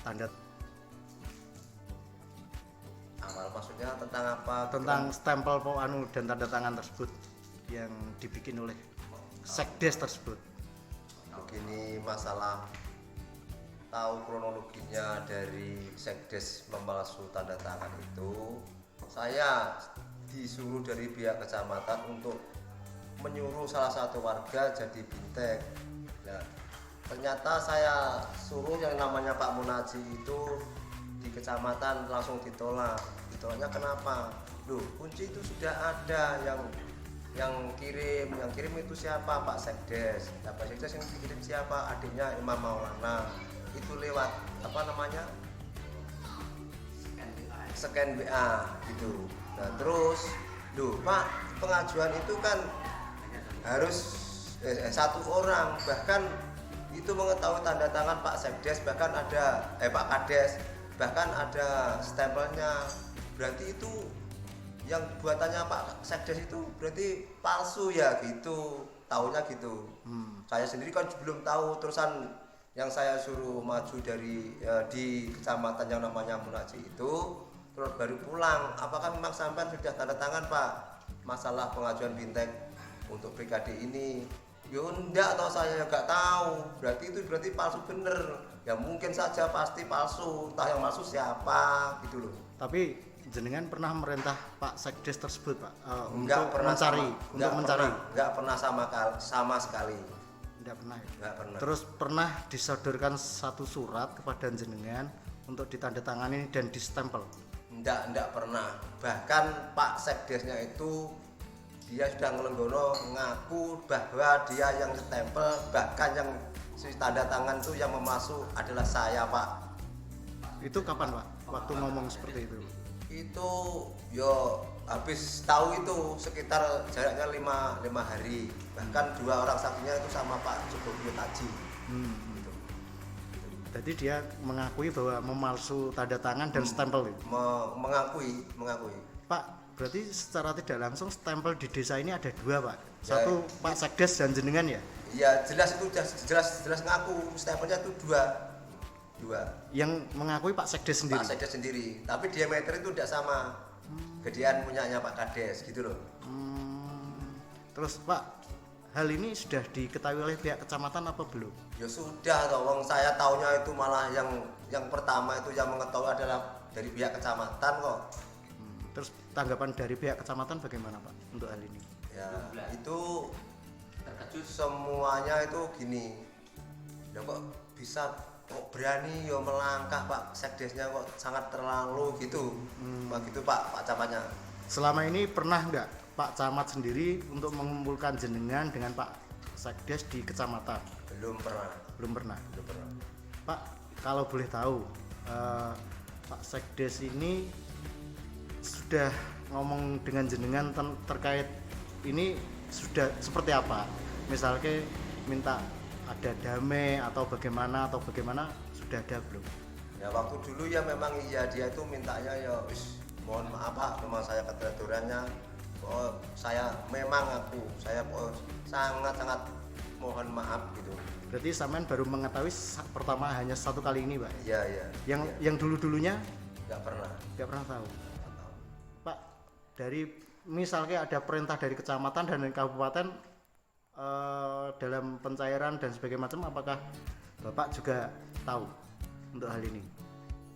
tanda Amal maksudnya tentang apa? tentang stempel dan tanda tangan tersebut yang dibikin oleh sekdes tersebut. Begini, masalah tahu kronologinya dari sekdes memalsu tanda tangan itu, saya disuruh dari pihak kecamatan untuk menyuruh salah satu warga jadi bintek. Nah, ternyata saya suruh yang namanya Pak Munaji itu di kecamatan langsung ditolak. Ditolaknya kenapa? Loh, kunci itu sudah ada, yang kirim itu siapa? Pak Sekdes. Nah, Pak Sekdes yang dikirim siapa? Adiknya Imam Maulana. Itu lewat apa namanya? Scan WA gitu. Nah, terus loh Pak, pengajuan itu kan harus satu orang, bahkan itu mengetahui tanda tangan Pak Sekdes, bahkan ada Pak Kades, bahkan ada stempelnya. Berarti itu yang buatannya Pak Sekdes itu berarti palsu ya gitu, taunya gitu. Saya sendiri kan belum tahu, terusan yang saya suruh maju dari di kecamatan yang namanya Munaji itu, terus baru pulang. Apakah memang sampean sudah tanda tangan Pak masalah pengajuan bintek untuk brigade ini? Ya enggak, atau saya nggak tahu. Berarti itu berarti palsu bener. Ya mungkin saja pasti palsu. Entah yang palsu siapa gitu loh. Tapi jenengan pernah merintah Pak Sekdes tersebut, Pak, Enggak untuk pernah mencari? Enggak pernah sama sekali. Enggak pernah ya? Enggak pernah. Terus pernah disodorkan satu surat kepada jenengan untuk ditandatangani dan distempel? Enggak pernah. Bahkan Pak Sekdesnya itu dia sudah ngelenggono ngaku bahwa dia yang stempel, bahkan yang si tanda tangan itu yang memasuk adalah saya Pak. Itu kapan Pak? Waktu ngomong seperti itu? Itu yo habis tahu itu sekitar jaraknya 5 hari. Bahkan 2 orang saksinya itu sama Pak Sugopyo Taji. Gitu. Jadi dia mengakui bahwa memalsu tanda tangan dan stempel itu? Mengakui. Pak, berarti secara tidak langsung stempel di desa ini ada 2 Pak? Ya, Satu Pak Sekdes dan jenengan ya? Iya jelas itu jelas ngaku stempelnya itu 2. Yang mengakui Pak Sekdes sendiri? Pak Sekdes sendiri, tapi diameter itu tidak sama. Gedean punyanya Pak Kades gitu loh. Terus Pak, hal ini sudah diketahui oleh pihak kecamatan apa belum? Ya sudah toh, wong saya taunya itu malah yang pertama itu yang mengetahui adalah dari pihak kecamatan kok. Terus tanggapan dari pihak kecamatan bagaimana Pak untuk hal ini? Ya itu terkejut semuanya itu gini. Ya kok berani yo melangkah Pak Sekdesnya, kok sangat terlalu gitu. Begitu Pak Camatnya. Selama ini pernah nggak Pak Camat sendiri untuk mengumpulkan jenengan dengan Pak Sekdes di kecamatan? Belum pernah. Pak, kalau boleh tahu, Pak Sekdes ini sudah ngomong dengan jenengan terkait ini sudah seperti apa? Misalnya minta ada damai atau bagaimana sudah ada belum? Ya waktu dulu ya memang iya dia itu mintanya ya mohon maaf Pak, memang saya keteraturannya. Saya sangat mohon maaf gitu. Berarti sampean baru mengetahui pertama hanya satu kali ini Pak? Iya. Yang dulu-dulunya Nggak pernah tahu. Pak, dari misalnya ada perintah dari kecamatan dan dari kabupaten dalam pencairan dan sebagainya macam, apakah Bapak juga tahu untuk hal ini?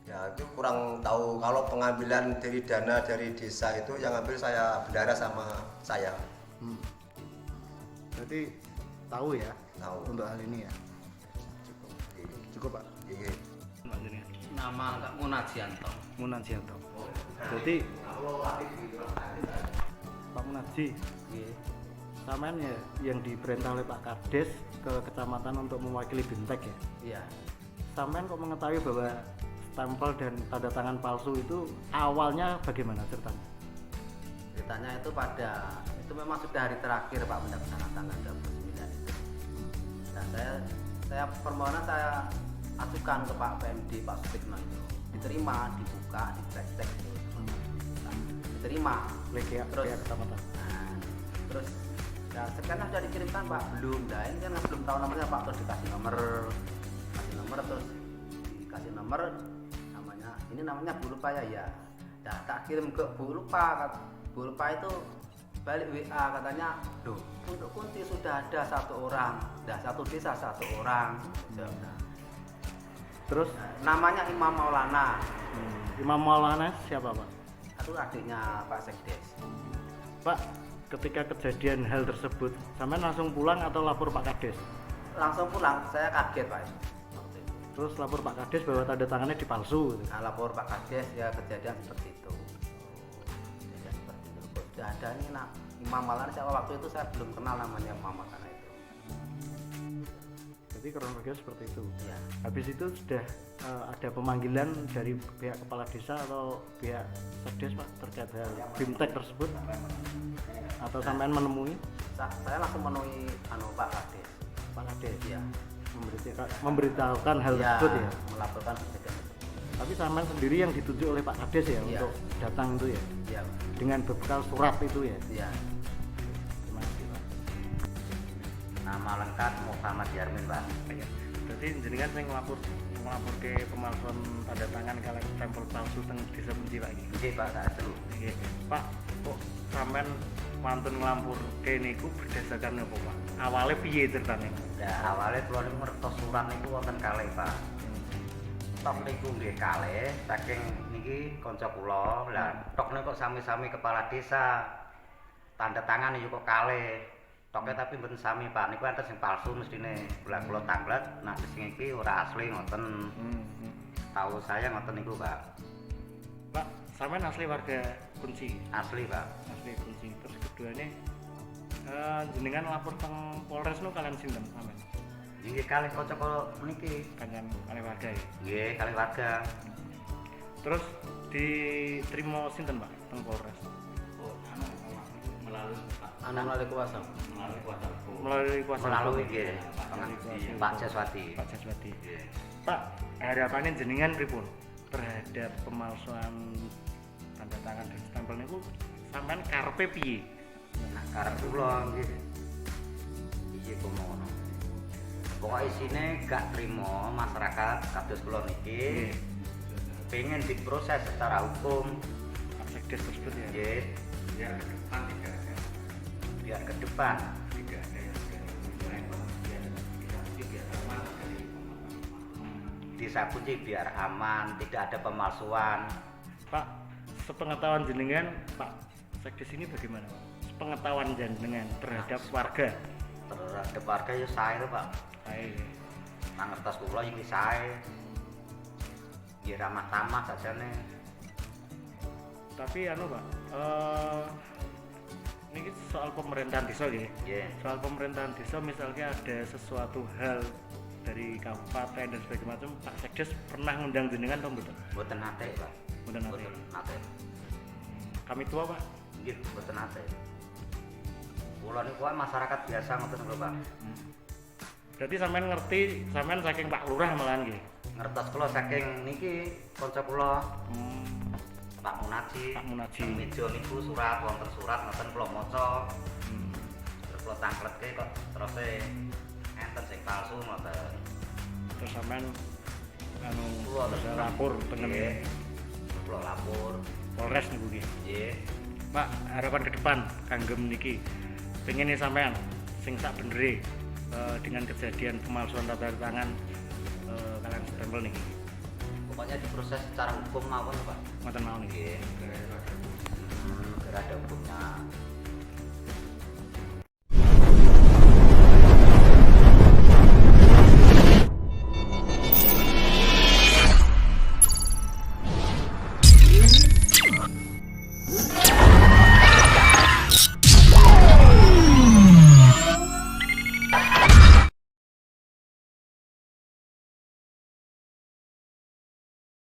Ya itu kurang tahu. Kalau pengambilan dari dana dari desa itu yang ambil saya bendara sama saya. Berarti tahu ya? Tahu. Untuk hal ini ya? Cukup Pak? Iya. Nama Kak Munajianto. Munajianto. Berarti Pak Munaji, sampean ya yang diperintah oleh Pak Kades ke kecamatan untuk mewakili bintek ya? Iya. Sampean kok mengetahui bahwa stempel dan tanda tangan palsu itu awalnya bagaimana ceritanya? Ceritanya itu memang sudah hari terakhir Pak pendaftaran tanggal 29 itu. Dan saya permohonan saya ajukan ke Pak PMD Pak Sutikno itu. Diterima, dibuka, dicek itu. Diterima. Terus kecamatan. Nah, terus ya sekarang sudah dikirimkan Pak, belum. Nah ini kan belum tahu nomornya Pak, terus dikasih nomor terus dikasih nomor nomor namanya Bu Lupa ya. Nah, tak kirim ke Bu Lupa. Bu Lupa itu balik WA katanya, "Duh, untuk kunci sudah ada 1 orang, dah 1 desa 1 orang." Terus Namanya Imam Maulana. Imam Maulana siapa Pak? Itu adiknya Pak Sekdes. Pak, ketika kejadian hal tersebut, sampean langsung pulang atau lapor Pak Kades? Langsung pulang, saya kaget Pak. Terus lapor Pak Kades bahwa tanda tangannya dipalsu gitu. Nah, lapor Pak Kades ya kejadian seperti itu. Kejadian seperti itu. Kok sudah ada nih nak Imam Maulana, siapa waktu itu saya belum kenal namanya Imam Maulana itu. Jadi kronologinya seperti itu. Ya. Habis itu sudah ada pemanggilan dari pihak kepala desa atau pihak Sekdes Pak terkait hal BIMTEK tersebut? Atau sampean menemui Saya langsung menemui Pak Kades. Pak Kades? Ya. Memberitahukan hal tersebut ya. Melaporkan kejadian tersebut. Tapi sampean sendiri yang dituju oleh Pak Kades ya Iya. untuk datang itu ya, Iya. dengan berbekal surat itu ya. Iya. Terima kasih Pak. Nama lengkap Muhammad Yarmin Pak. Ya. Jadi jenengan saya ngelapor ke pemalsuan tanda tangan kalian stempel palsu teng desa Punci Pak ini. Oke Pak, saya seru. Oke. Pak, kok sampean mantun ngelampur ke niku berdasarkan apa Pak? Awalnya piye ceritanya? Ya awalnya kalau ini ngertos surat itu wonten kalih Pak. Tok niku nggih kalih saking niki kanca kula. Lah tok niku kok sami-sami kepala desa. Tanda tangan niku kok kalih. Toknya tapi mboten sami Pak. Niku enten sing palsu mestine. Kula tanglet, nah sing iki ora asli ngoten. Tahu saya ngoten niku Pak. Pak, sampean asli warga Kunci? Asli Pak. Asli Kunci. Terus keduanya jenengan lapor teng Polres nu kalian sinten sampean? Nggih kalih kanca kula niki. Kalian warga ya. Nggih kalih warga. Terus diterima sinten Pak teng Polres? Melalui kuasa. Melalui kuasa Melalui hukum. nggih. Pak Jaswati. Pak Jaswati. Nggih. Pak, harapannya jenengan pripun terhadap pemalsuan tanda tangan dan stempel niku sampean karepe piye? Nah, karep kula nggih. Iki kok ngono. Pokoke isine gak trimo masyarakat kados kula niki. Pengen diproses secara hukum. Pak Sekdes tersebut ya. Nggih. Biar ke depan tidak ada. Biar ke depan tidak ada yang biar aman dari Desa Kunci biar aman, tidak ada pemalsuan. Pak, sepengetahuan jenengan Pak Sekdes ini bagaimana Pak? Sepengetahuan jenengan terhadap warga? Terhadap warga ya sae lho Pak. Baik. Nang ngertos kula iki sae. Ya ramah tamah sajane. Tapi anu Pak, ini soal pemerintahan desa ya. Nggih. Soal pemerintahan desa misalnya ada sesuatu hal dari kabupaten dan sebagainya macam, Pak Sekdes pernah ngundang jenengan atau mboten? Mboten nate, Pak. Mboten nate. Mboten nate. Kami tua Pak. Nggih, mboten nate. Kula niku wae masyarakat biasa ngoten lho, Pak. Berarti sampean ngerti, sampean saking Pak Lurah malahan nggih. Ngertos kula saking niki kanca kula Pak Munaji. Pak Munaji. Teng meja niku surat wonten surat ngoten kula maca. Terus kula tangkletke kok terus enten sing palsu ngoten. Terus sampean anu Kula terus lapor tengen nggih. Kula lapor. Polres niku nggih. Nggih. Pak, harapan ke depan kanggem niki pengen nih sampean sing sak benere dengan kejadian pemalsuan tanda tangan kalian stempel niki. Pokoknya diproses secara hukum mawon, Pak. Ngoten mawon niki. Nggih. Kira ada hukumnya.